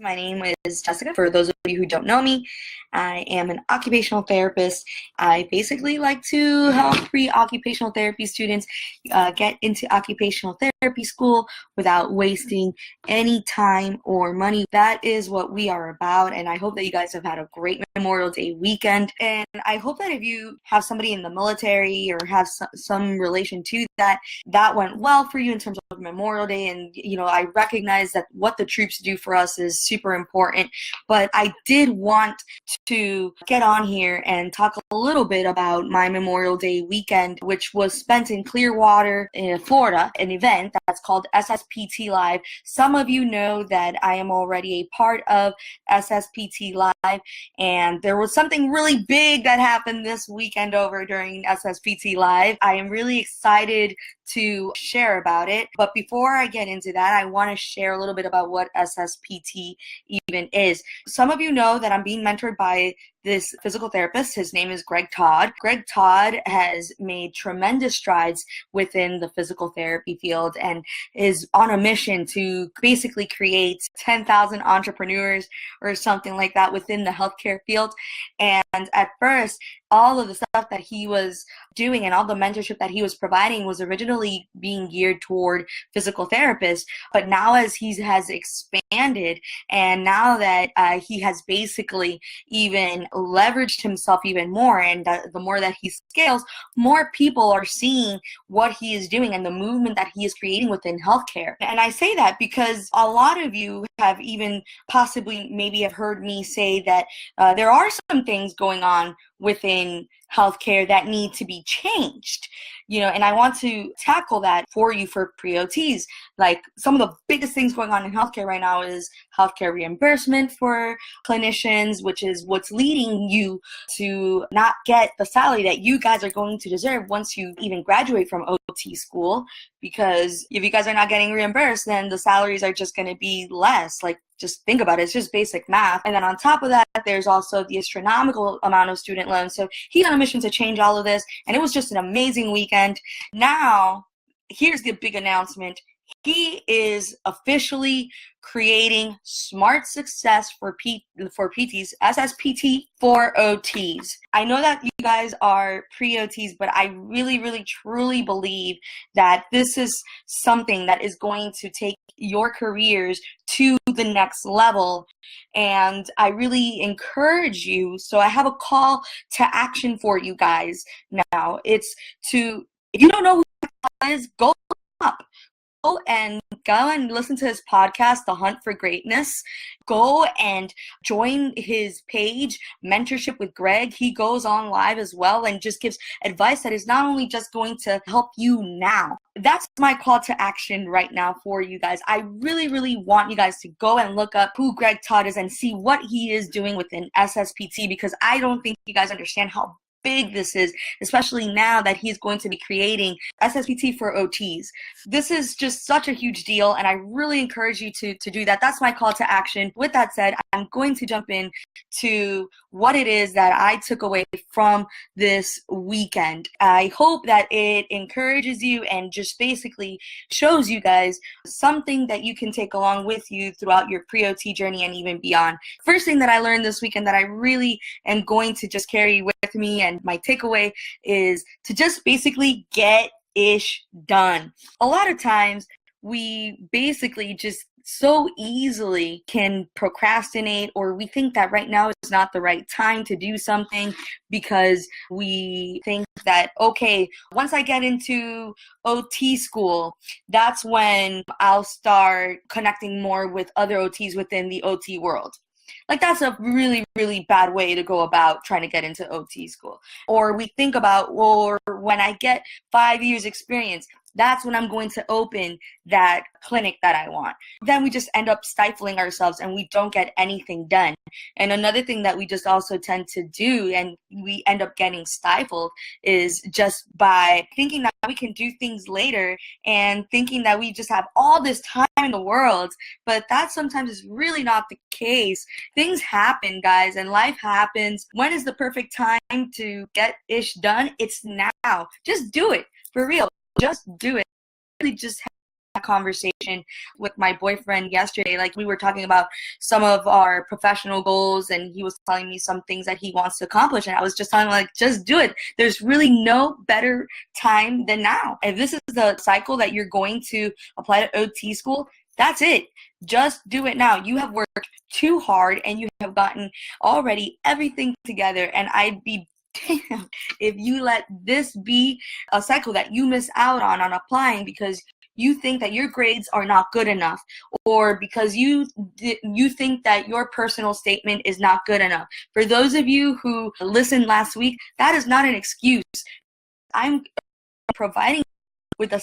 My name is Jessica. For those of you who don't know me, I am an occupational therapist. I basically like to help pre-occupational therapy students get into occupational therapy school without wasting any time or money. That is what we are about, and I hope that you guys have had a great Memorial Day weekend. And I hope that if you have somebody in the military or have some relation to that went well for you in terms of Memorial Day. And I recognize that what the troops do for us is super important, but I did want to get on here and talk a little bit about my Memorial Day weekend, which was spent in Clearwater, in Florida, an event that's called SSPT Live. Some of you know that I am already a part of SSPT Live, and there was something really big that happened this weekend over during SSPT Live. I am really excited to share about it, but before I get into that, I want to share a little bit about what SSPT even is. Some of you know that I'm being mentored by this physical therapist. His name is Greg Todd. Greg Todd has made tremendous strides within the physical therapy field and is on a mission to basically create 10,000 entrepreneurs or something like that within the healthcare field. And at first, all of the stuff that he was doing and all the mentorship that he was providing was originally being geared toward physical therapists. But now as he has expanded, and now that he has basically even leveraged himself even more, and the more that he scales, more people are seeing what he is doing and the movement that he is creating within healthcare. And I say that because a lot of you have even possibly maybe have heard me say that there are some things going on within healthcare that need to be changed, and I want to tackle that for you for pre-OTs. Like, some of the biggest things going on in healthcare right now is healthcare reimbursement for clinicians, which is what's leading you to not get the salary that you guys are going to deserve once you even graduate from OT school, because if you guys are not getting reimbursed, then the salaries are just going to be less. Like, just think about it. It's just basic math. And then on top of that, there's also the astronomical amount of student loans. So he's on a mission to change all of this. And it was just an amazing weekend. Now, here's the big announcement. He is officially creating Smart Success for PTs, SSPT for OTs. I know that you guys are pre-OTs, but I really, really, truly believe that this is something that is going to take your careers to the next level. And I really encourage you. So I have a call to action for you guys now. It's to, if you don't know who that is, go up. Go and listen to his podcast, The Hunt for Greatness. Go and join his page, Mentorship with Greg. He goes on live as well and just gives advice that is not only just going to help you now. That's my call to action right now for you guys. I really, really want you guys to go and look up who Greg Todd is and see what he is doing within SSPT, because I don't think you guys understand how big this is, especially now that he's going to be creating SSPT for OTs. This is just such a huge deal, and I really encourage you to do that. That's my call to action. With that said, I'm going to jump in to what it is that I took away from this weekend. I hope that it encourages you and just basically shows you guys something that you can take along with you throughout your pre-OT journey and even beyond. First thing that I learned this weekend that I really am going to just carry with me, and my takeaway, is to just basically get ish done. A lot of times we basically just so easily can procrastinate, or we think that right now is not the right time to do something because we think that, okay, once I get into OT school, that's when I'll start connecting more with other OTs within the OT world. Like, that's a really, really bad way to go about trying to get into OT school. Or we think about, well, when I get 5 years experience, that's when I'm going to open that clinic that I want. Then we just end up stifling ourselves and we don't get anything done. And another thing that we just also tend to do, and we end up getting stifled, is just by thinking that we can do things later and thinking that we just have all this time in the world. But that sometimes is really not the case. Things happen, guys, and life happens. When is the perfect time to get ish done? It's now. Just do it. For real. Just do it. Really just conversation with my boyfriend yesterday. Like, we were talking about some of our professional goals, and he was telling me some things that he wants to accomplish, and I was just telling him, like, just do it. There's really no better time than now. If this is the cycle that you're going to apply to OT school, that's it. Just do it now. You have worked too hard, and you have gotten already everything together, and I'd be damn if you let this be a cycle that you miss out on applying because you think that your grades are not good enough, or because you think that your personal statement is not good enough. For those of you who listened last week, that is not an excuse. I'm providing with a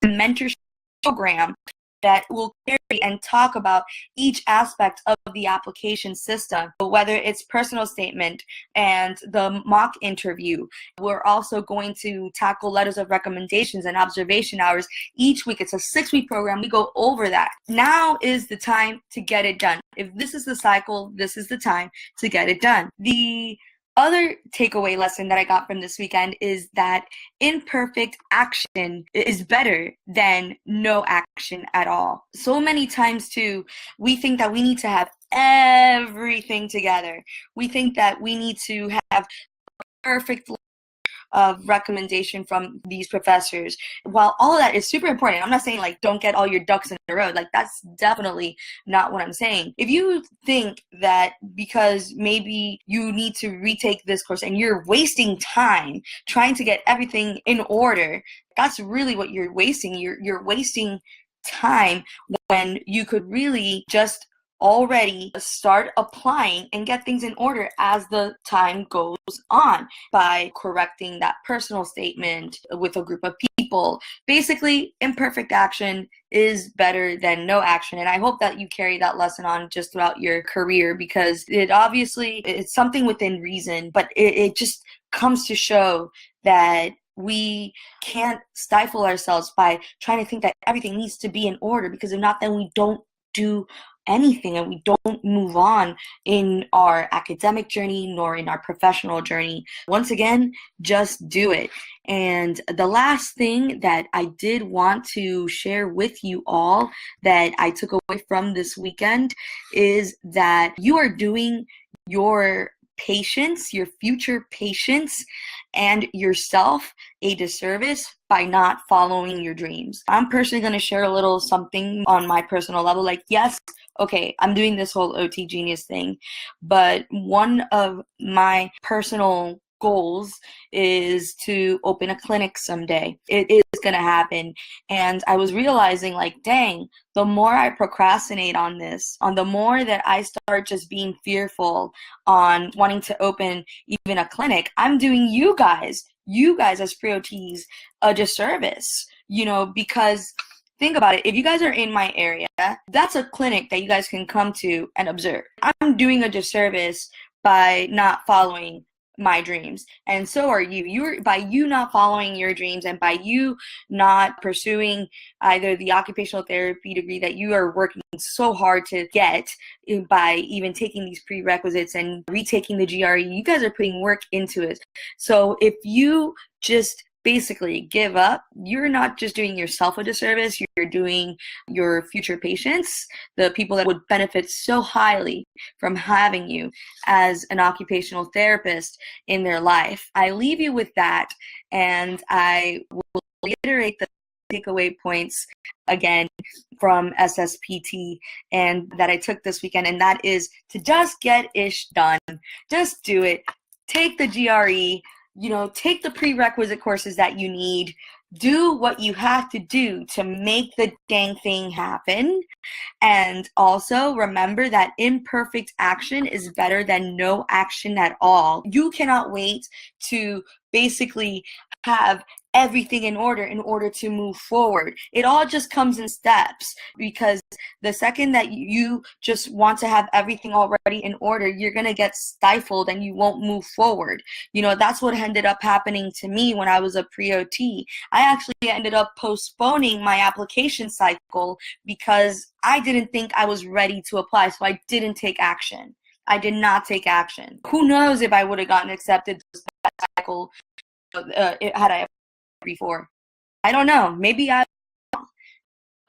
mentorship program that will carry and talk about each aspect of the application system, whether it's personal statement and the mock interview. We're also going to tackle letters of recommendations and observation hours each week. It's a 6-week program. We go over that. Now is the time to get it done. If this is the cycle, this is the time to get it done. The other takeaway lesson that I got from this weekend is that imperfect action is better than no action at all. So many times too, we think that we need to have everything together. We think that we need to have perfect of recommendation from these professors. While all of that is super important, I'm not saying like don't get all your ducks in a row. Like, that's definitely not what I'm saying. If you think that because maybe you need to retake this course and you're wasting time trying to get everything in order, that's really what you're wasting. You're wasting time when you could really just already start applying and get things in order as the time goes on by correcting that personal statement with a group of people. Basically, imperfect action is better than no action, and I hope that you carry that lesson on just throughout your career, because it's something within reason, but it just comes to show that we can't stifle ourselves by trying to think that everything needs to be in order, because if not, then we don't do anything and we don't move on in our academic journey nor in our professional journey. Once again, just do it. And the last thing that I did want to share with you all that I took away from this weekend is that you are doing your patients, your future patients, and yourself a disservice by not following your dreams. I'm personally going to share a little something on my personal level. Like, yes, okay, I'm doing this whole OT Genius thing, but one of my personal goals is to open a clinic someday. It is going to happen. And I was realizing, like, dang, the more I procrastinate on this, the more that I start just being fearful on wanting to open even a clinic, I'm doing you guys as pre-OTs a disservice, because think about it. If you guys are in my area, that's a clinic that you guys can come to and observe. I'm doing a disservice by not following my dreams, and so are you. By you not following your dreams and by you not pursuing either the occupational therapy degree that you are working so hard to get, by even taking these prerequisites and retaking the GRE, you guys are putting work into it. So if you just basically give up, you're not just doing yourself a disservice, you're doing your future patients, the people that would benefit so highly from having you as an occupational therapist in their life. I leave you with that, and I will reiterate the takeaway points again from SSPT and that I took this weekend, and that is to just get ish done. Just do it. Take the GRE, take the prerequisite courses that you need, do what you have to do to make the dang thing happen. And also remember that imperfect action is better than no action at all. You cannot wait to basically have everything in order to move forward. It all just comes in steps, because the second that you just want to have everything already in order, you're going to get stifled and you won't move forward. That's what ended up happening to me when I was a pre-OT. I actually ended up postponing my application cycle because I didn't think I was ready to apply, so I didn't take action. I did not take action. Who knows if I would have gotten accepted this cycle had I before. I don't know. Maybe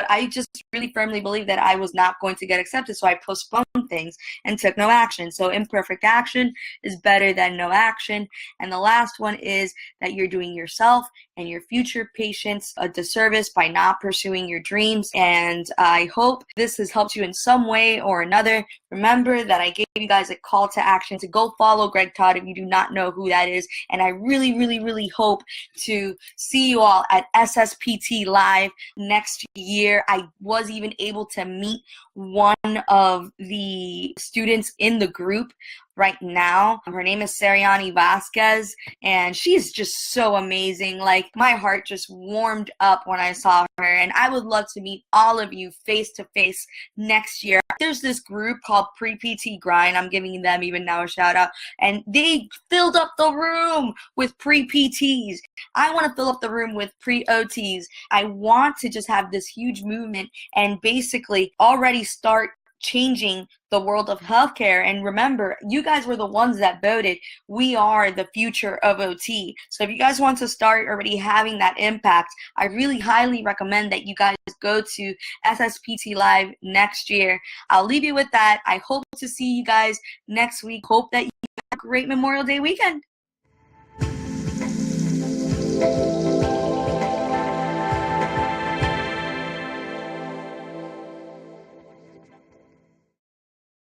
but I just really firmly believe that I was not going to get accepted, so I postponed things and took no action. So imperfect action is better than no action. And the last one is that you're doing yourself and your future patients a disservice by not pursuing your dreams. And I hope this has helped you in some way or another. Remember that I gave you guys a call to action to go follow Greg Todd if you do not know who that is. And I really, really, really hope to see you all at SSPT Live next year. I was even able to meet one of the students in the group right now. Her name is Sariani Vasquez, and she's just so amazing. Like, my heart just warmed up when I saw her, and I would love to meet all of you face to face next year. There's this group called Pre-PT Grind. I'm giving them even now a shout out, and they filled up the room with pre-PTs. I want to fill up the room with pre-OTs. I want to just have this huge movement and basically already start changing the world of healthcare. And remember, you guys were the ones that voted. We are the future of OT. So if you guys want to start already having that impact, I really highly recommend that you guys go to SSPT Live next year. I'll leave you with that. I hope to see you guys next week. Hope that you have a great Memorial Day weekend.